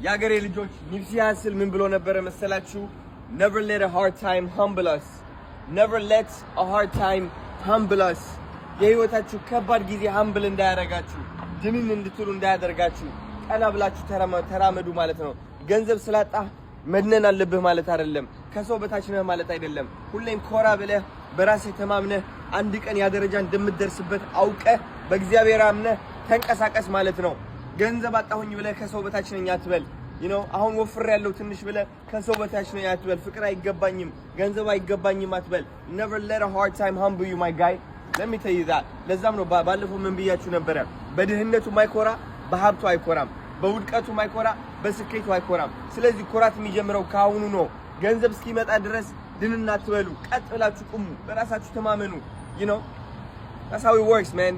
ያገሬ ልጆች ኒፕሲ ሃስል ምን ብሎ ነበር መሰላችሁ? Never let a hard time humble us. Never let a hard time humble us. የህይወታችሁ ከባድ ጊዜ humble እንዳያረጋችሁ ድንን እንድትሉ እንዳያደርጋችሁ ቀና ብላችሁ ተራመዱ ማለት ነው። ገንዘብ ስላጣ መድነን አለብህ ማለት አይደለም። ከሰው በታች ነህ ማለት አይደለም። ሁሌም ኮራ ብለህ በራስህ ተማምነህ አንድ ቀን ያ ደረጃ እንደምትደርስበት አውቀህ በእግዚአብሔር አምነህ ተንቀሳቀስ ማለት ነው። ገንዘብ አጣሁኝ ብለህ ከሰው በታች ነኝ አትበል። አሁን ወፍር ያለው ትንሽ ብለህ ከሰው በታች ነኝ አትበል። ፍቅር አይገባኝም ገንዘብ አይገባኝም አትበል። Never let a hard time humble you my guy. Let me tell you that. ለዛም ነው ባለፈው ምን ብያችሁ ነበር? በድህነቱ ማይኮራ በሀብቱ አይኮራም፣ በውድቀቱ ማይኮራ በስኬቱ አይኮራም። ስለዚህ ኩራት የሚጀምረው ካሁኑ ነው። ገንዘብ እስኪመጣ ድረስ ድንና አትበሉ። ቀጥ ብላችሁ ቁሙ፣ በራሳችሁ ተማመኑ። That's how it works, man.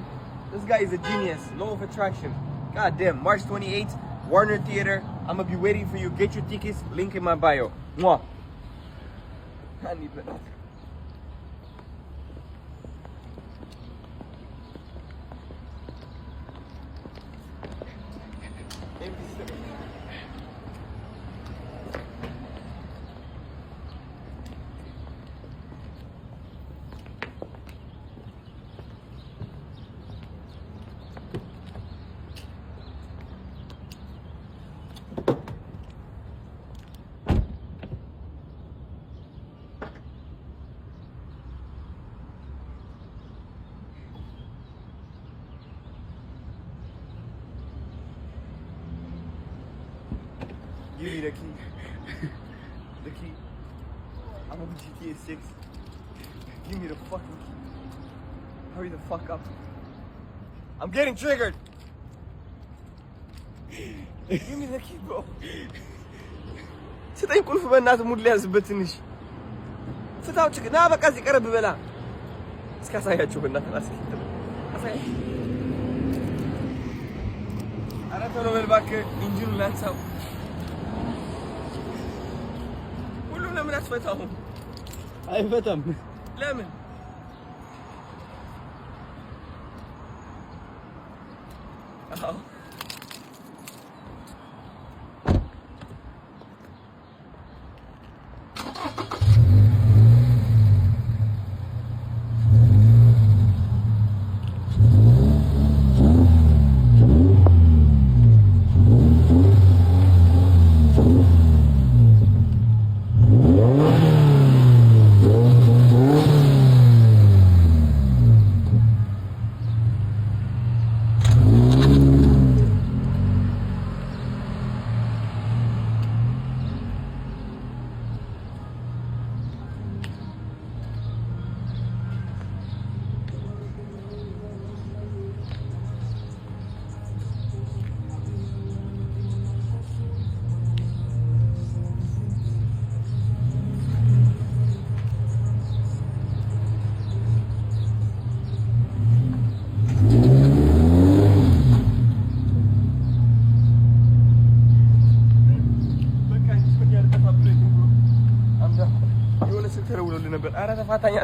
This guy is a genius. Law of attraction. God damn. March 28th, Warner Theater. I'm gonna be waiting for you. Get your tickets. Link in my bio. Mwah. I need that. Give me the key. The key. I'm on GTA 6. Give me the fucking key. Hurry the fuck up. I'm getting triggered. Give me the key, bro. ስጠኝ ቁልፍ በእናትህ ሙድ ሊያዝበት ትንሽ ፍታው ችግር ና በቃ እዚህ ቀረብ በላ እስኪ አሳያችሁ በእናትህ አሳያችሁ ኧረ ቶሎ በል እባክህ ኢንጂኑን ላንሳው ሁሉም ለምን አትፈታውም አይፈታም ለምን አዎ የሆነ ስልክ ተደውሎልኝ ነበር። ኧረ ተፋታኝ